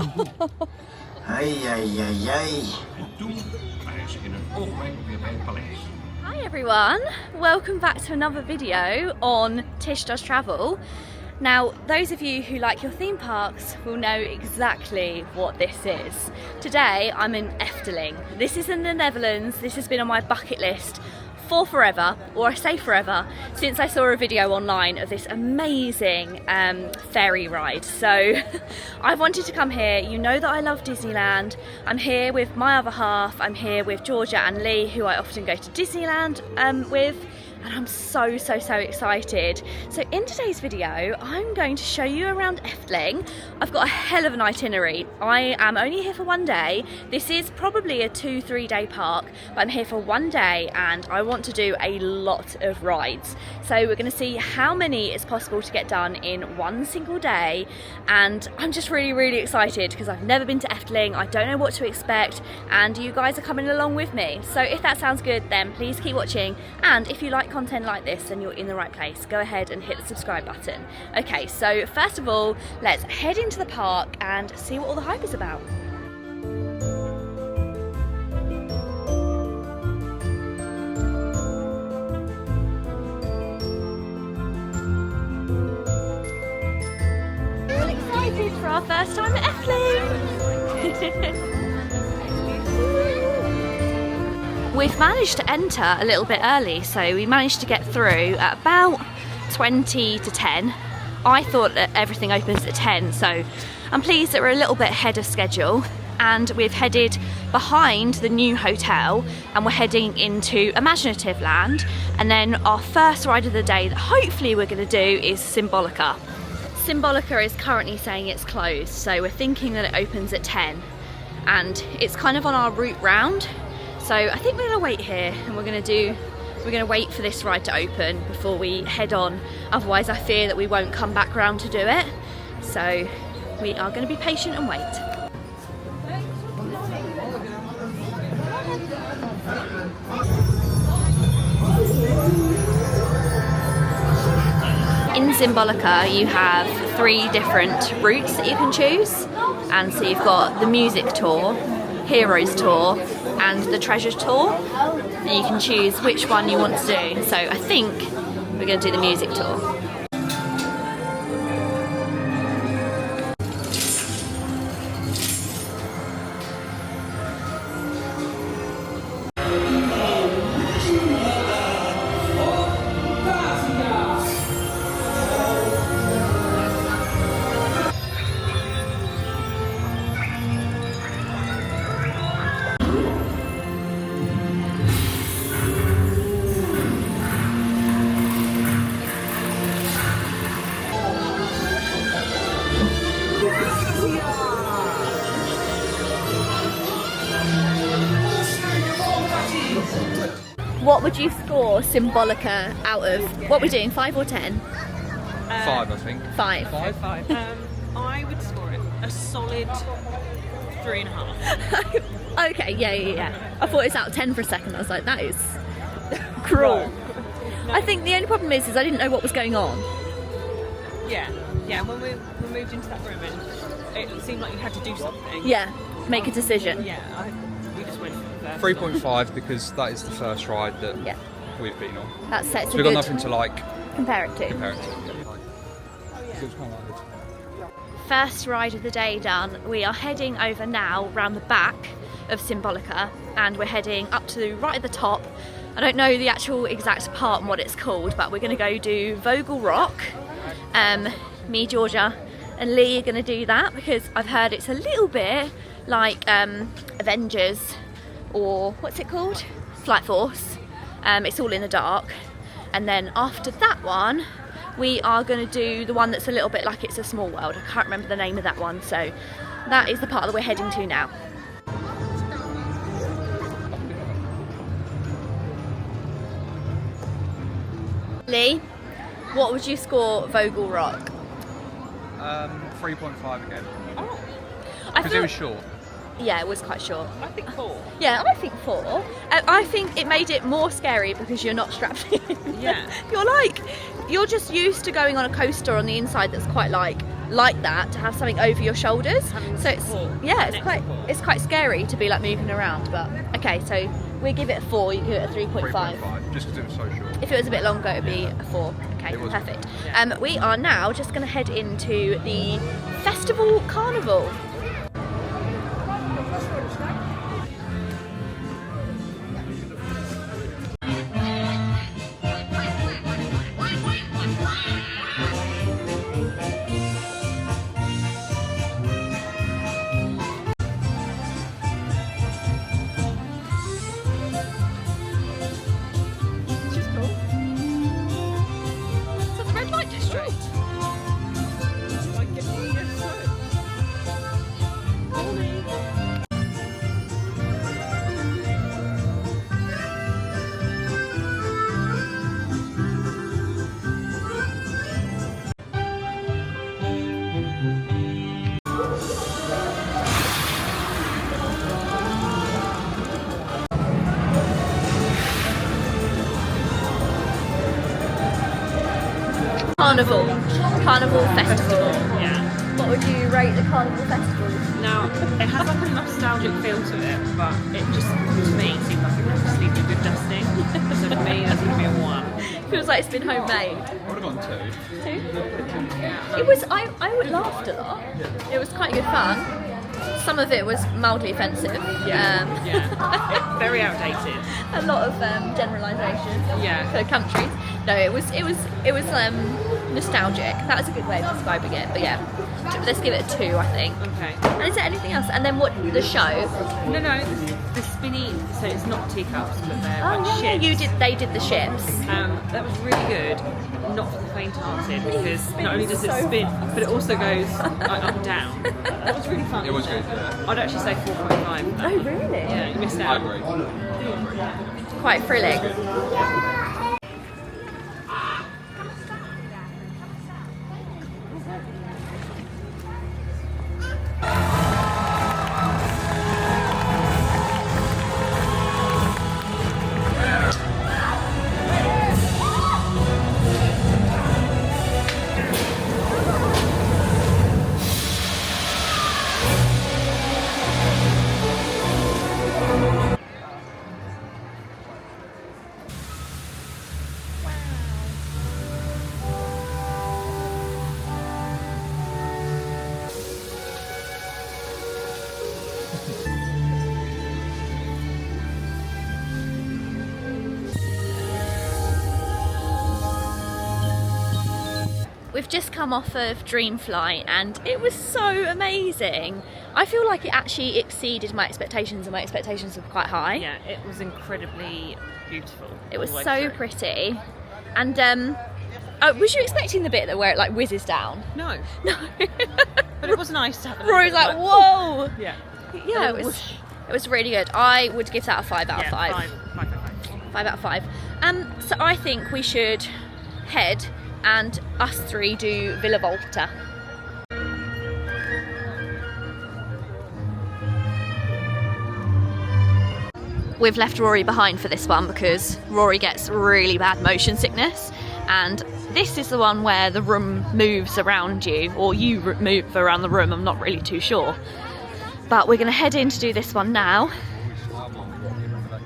En toen waren ze in een oogwenk weer bij het paleis. Hi everyone, welcome back to another video on Tish Does Travel. Now, those of you who like your theme parks will know exactly what this is. Today I'm in Efteling. This is in the Netherlands. This has been on my bucket list for forever, or I say forever, since I saw a video online of this amazing ferry ride. So I've wanted to come here. You know that I love Disneyland. I'm here with my other half. I'm here with Georgia and Lee, who I often go to Disneyland with. And I'm so excited. So in today's video, I'm going to show you around Efteling. I've got a hell of an itinerary. I am only here for one day. This is probably a 2-3 day park, but I'm here for one day and I want to do a lot of rides. So we're gonna see how many is possible to get done in one single day. And I'm just really excited because I've never been to Efteling. I don't know what to expect and you guys are coming along with me. So if that sounds good, then please keep watching. And if you like content like this, then you're in the right place. Go ahead and hit the subscribe button. Okay, so first of all, let's head into the park and see what all the hype is about. We're all excited for our first time at Efteling. We've managed to enter a little bit early, so we managed to get through at about 20 to 10. I thought that everything opens at 10, so I'm pleased that we're a little bit ahead of schedule. And we've headed behind the new hotel and we're heading into Imaginative Land. And then our first ride of the day that hopefully we're going to do is Symbolica. Symbolica is currently saying it's closed, so we're thinking that it opens at 10. And it's kind of on our route round. So I think we're gonna wait here and we're gonna wait for this ride to open before we head on. Otherwise I fear that we won't come back round to do it. So we are gonna be patient and wait. In Symbolica you have 3 different routes that you can choose. And so you've got the music tour, Heroes tour, and the treasure tour, and you can choose which one you want to do. So I think we're going to do the music tour. What would you score Symbolica out of, what are we doing, 5 or 10? 5, I think. 5. 5. I would score it a solid 3.5. Okay, yeah. I thought it was out of 10 for a second. I was like, that is cruel. No. I think the only problem is I didn't know what was going on. Yeah. When we moved into that room and it seemed like you had to do something. Yeah, make a decision. Yeah, we just went 3.5 because that is the first ride that we've been on. That sets so we've got nothing to compare it to. First ride of the day done. We are heading over now round the back of Symbolica and we're heading up to right at the top. I don't know the actual exact part and what it's called, but we're going to go do Vogal Rock. Me, Georgia and Lee are going to do that because I've heard it's a little bit like Avengers, or what's it called? Flight Force. It's all in the dark. And then after that one, we are going to do the one that's a little bit like It's a Small World. I can't remember the name of that one. So that is the part that we're heading to now. Lee, what would you score Vogal Rock? 3.5 again. Oh. Because it was short. Yeah, it was quite short. I think 4. Yeah, I think 4. I think it made it more scary because you're not strapped in. Yeah. You're just used to going on a coaster on the inside that's quite like like that, to have something over your shoulders. So it's it's quite scary to be like moving around. But okay, so we give it a 4. You give it a 3.5. 3.5, just because it was so short. If it was a bit longer, it would be a 4. Okay, perfect. We are now just going to head into the festival carnival. Carnival festival. Yeah. What would you rate the carnival festival? Now, it has like a nostalgic feel to it, but it just, to me, seems like it just needs a good dusting. So for me, that's going to be a 1. Feels like it's been homemade. I would have gone 2. 2? It was, I laughed a lot. It was quite good fun. Some of it was mildly offensive. Very outdated. A lot of generalisation for countries. No, it was nostalgic. That was a good way of describing it. But yeah, let's give it a 2, I think. Okay. And is there anything else? And then what, the show? No, the spinny. So it's not teacups, but they're like ships. They did the ships. That was really good. Not for the faint-hearted, because not only does it spin, but it also goes up and down. That was really fun. It was good, yeah. I'd actually say 4.5. Oh, really? Yeah, you missed I out. agree. Quite thrilling. We've just come off of Dreamflight and it was so amazing. I feel like it actually exceeded my expectations, and my expectations were quite high. Yeah, it was incredibly beautiful. It was so pretty. And was you expecting the bit where it like whizzes down? No. No. But it was nice to have a Rory's like, whoa! Yeah. Yeah, it was really good. I would give that a 5 out of 5. 5 out of 5. So I think we should head and us 3 do Villa Volta. We've left Rory behind for this one because Rory gets really bad motion sickness, and this is the one where the room moves around you, or you move around the room, I'm not really too sure. But we're going to head in to do this one now.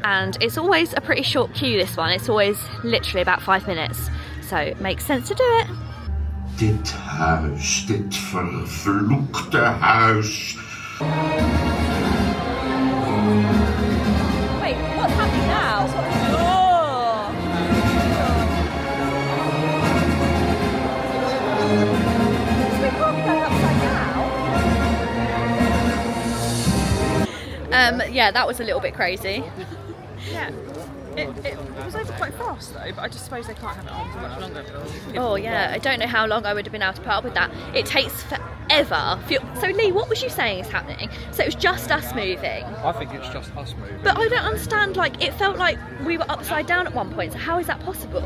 And it's always a pretty short queue, this one. It's always literally about 5 minutes. So it makes sense to do it. Dit huis, dit vervloekte huis. Wait, what's happening now? Oh! We can't go upside down. Yeah, that was a little bit crazy. Yeah. It was over quite fast though, but I just suppose they can't have it on for much longer. Oh yeah, I don't know how long I would have been able to put up with that. It takes forever. So Lee, what was you saying is happening? So it was just us moving? I think it's just us moving. But I don't understand, like, it felt like we were upside down at one point, so how is that possible?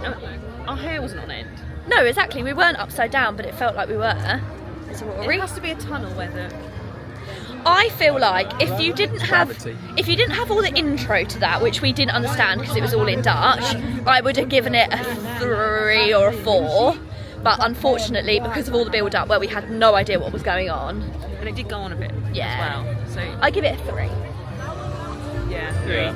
Our hair wasn't on end. No, exactly, we weren't upside down, but it felt like we were. It has to be a tunnel where the... I feel like if you didn't have all the intro to that, which we didn't understand because it was all in Dutch, I would have given it a 3 or a 4. but unfortunately, because of all the build-up where we had no idea what was going on. And it did go on a bit Yeah. as well. So I give it a 3. yeah, 3. Yeah.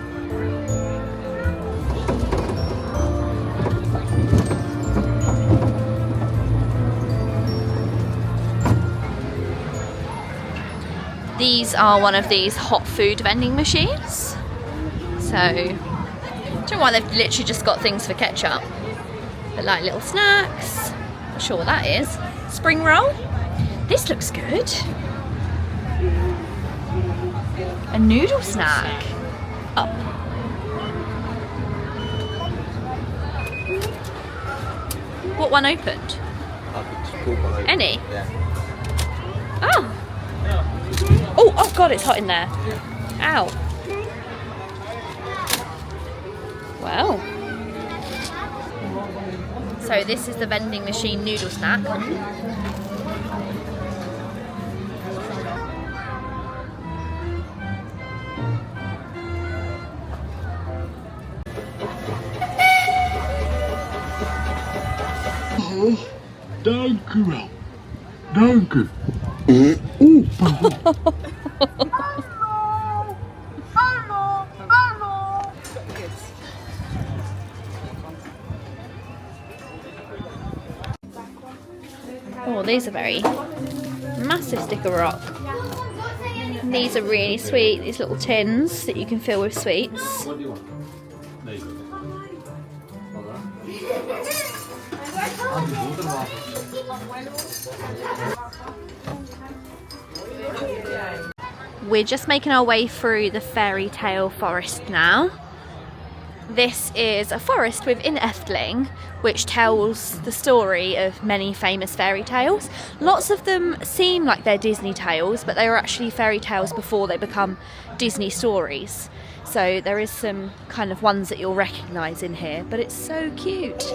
These are one of these hot food vending machines. So, I don't know why they've literally just got things for ketchup. But like little snacks. Not sure what that is. Spring roll. This looks good. A noodle snack. Oh. What one opened? Any? Yeah. Oh. Oh god, it's hot in there. Ow. Wow. So this is the vending machine noodle snack. Dank u wel. Dank u. Oh, these are very massive stick of rock. And these are really sweet, these little tins that you can fill with sweets. What do you want? We're just making our way through the fairy tale forest now. This is a forest within Efteling which tells the story of many famous fairy tales. Lots of them seem like they're Disney tales, but they were actually fairy tales before they become Disney stories. So there is some kind of ones that you'll recognise in here, but it's so cute.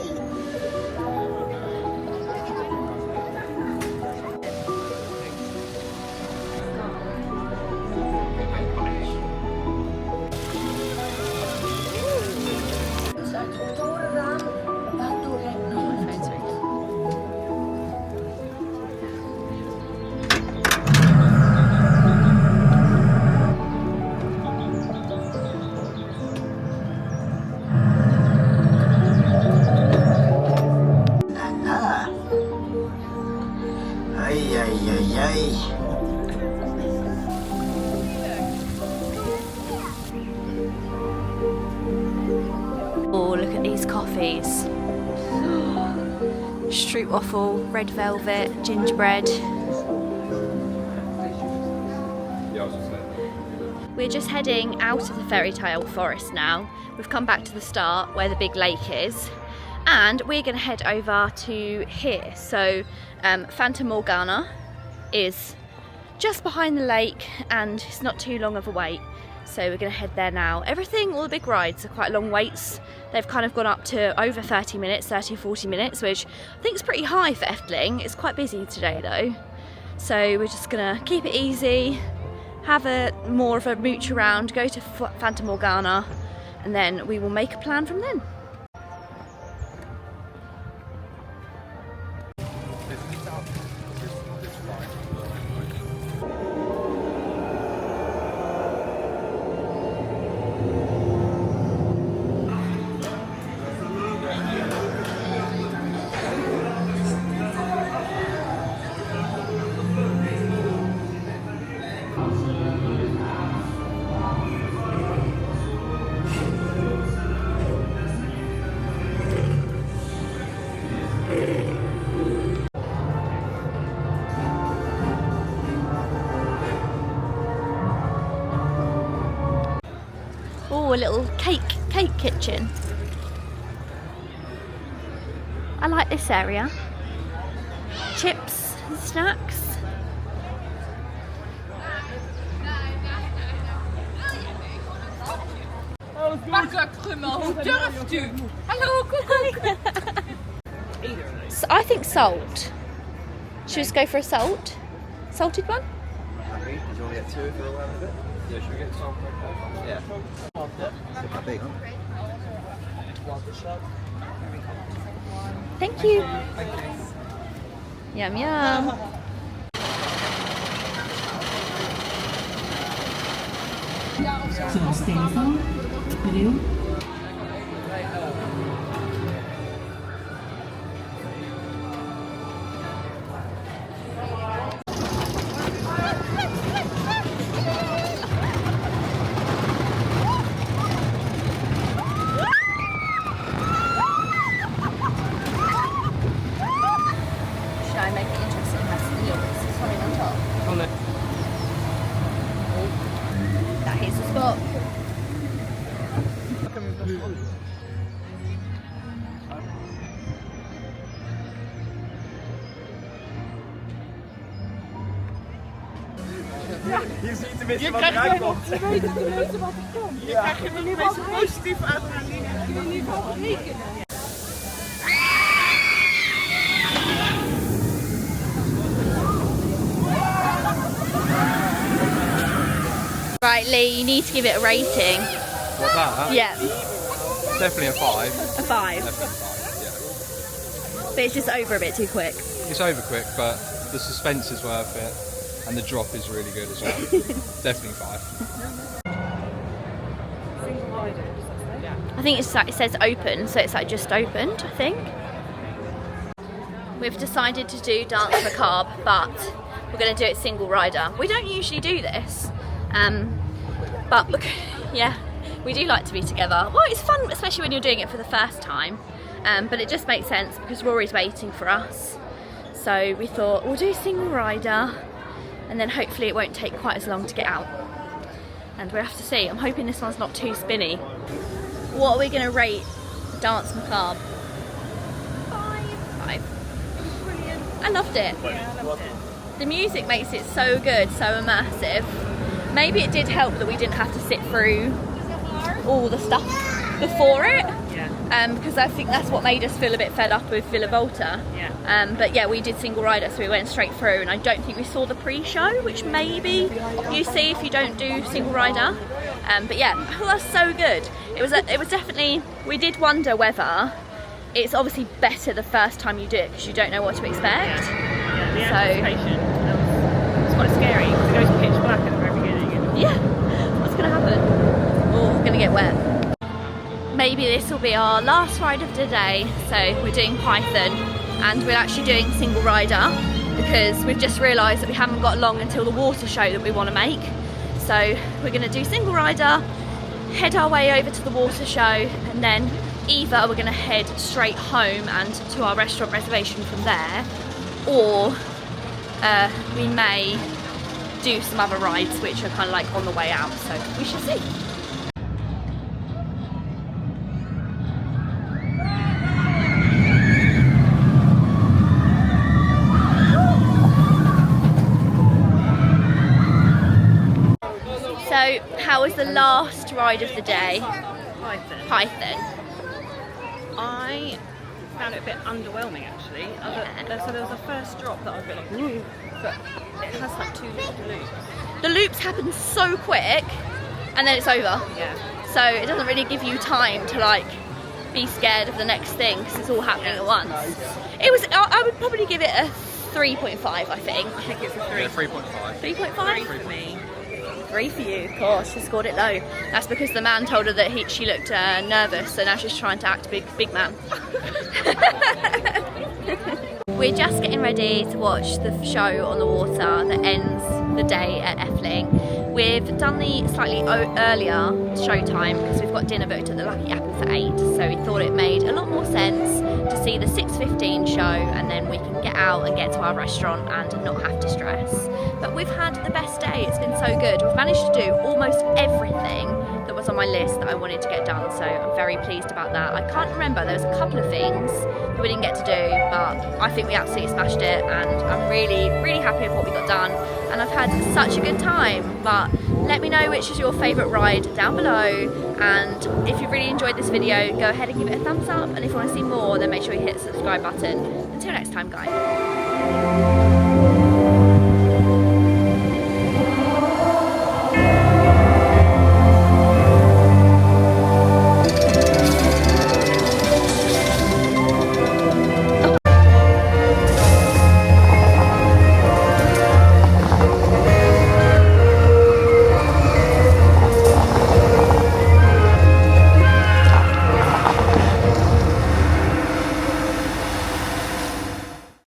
Oh, look at these coffees. Street waffle, red velvet, gingerbread. We're just heading out of the fairy tale forest now. We've come back to the start where the big lake is, and we're going to head over to here. So Fata Morgana is just behind the lake and it's not too long of a wait. So we're going to head there now. Everything, all the big rides are quite long waits. They've kind of gone up to over 30 minutes, 40 minutes, which I think is pretty high for Efteling. It's quite busy today though. So we're just going to keep it easy, have more of a mooch around, go to Fata Morgana, and then we will make a plan from then. Oh, a little cake kitchen. I like this area. Chips and snacks. So I think salt. Should we just go for a salt? Salted one? Did you want to get 2 for a while with it? Yeah, should we get some? Yeah. Big, huh? Thank you. Thank you. Yum yum. Zoals telefoon, bril, Should I make it interesting? It has wheels swimming on top. That hits the spot. Je ziet tenminste wat eruit komt. Je krijgt er nog een beetje positief adrenaline. Je wil niet op rekenen. Right, Lee, you need to give it a rating. What's that? Yeah, Definitely a 5. a 5. Definitely a 5, yeah. But it's just over a bit too quick. It's over quick, but the suspense is worth it, and the drop is really good as well. Definitely 5. I think it's like, it says open, so it's like just opened, I think. We've decided to do Dance Macabre, but we're going to do it single rider. We don't usually do this, but look, yeah, we do like to be together. Well, it's fun, especially when you're doing it for the first time, but it just makes sense because Rory's waiting for us. So we thought we'll do single rider, and then hopefully it won't take quite as long to get out. And we'll have to see. I'm hoping this one's not too spinny. What are we going to rate Dance Macabre? 5. Brilliant. I loved it. Yeah, I loved it. The music makes it so good, so immersive. Maybe it did help that we didn't have to sit through all the stuff before it. Yeah. Because I think that's what made us feel a bit fed up with Villa Volta. Yeah. But yeah, we did single rider, so we went straight through, and I don't think we saw the pre-show, which maybe you see if you don't do single rider. But yeah, it was so good. It was definitely, we did wonder whether it's obviously better the first time you do it because you don't know what to expect. Yeah, the So- anticipation. It's quite scary because it goes pitch black at the very beginning. Yeah, what's going to happen? Oh, we're going to get wet. Maybe this will be our last ride of the day. So we're doing Python, and we're actually doing single rider because we've just realised that we haven't got long until the water show that we want to make. So we're going to do single rider, head our way over to the water show, and then either we're going to head straight home and to our restaurant reservation from there, or we may do some other rides which are kind of like on the way out, so we shall see. So, how was the last ride of the day? Python. Python. I found it a bit underwhelming actually. So there was a first drop that I was a bit like, ooh, but it has like 2 little loops. The loops happen so quick, and then it's over. Yeah. So it doesn't really give you time to like be scared of the next thing because it's all happening at once. It was. I would probably give it a 3.5. I think. I think it's a 3. Yeah, 3.5. 3.5. 3 for me. 3 for you, of course. She scored it low. That's because the man told her that she looked nervous, so now she's trying to act big man. We're just getting ready to watch the show on the water that ends the day at Efteling. We've done the slightly earlier show time because we've got dinner booked at the Lucky Apple for 8, so we thought it made a lot more sense to see the 6:15 show, and then we can get out and get to our restaurant and not have to stress. But we've had the best day, it's been so good. We've managed to do almost everything that was on my list that I wanted to get done, so I'm very pleased about that. I can't remember, there was a couple of things that we didn't get to do, but I think we absolutely smashed it, and I'm really happy with what we got done, and I've had such a good time. But let me know which is your favourite ride down below, and if you really enjoyed this video, go ahead and give it a thumbs up, and if you want to see more, then make sure you hit the subscribe button. Until next time, guys.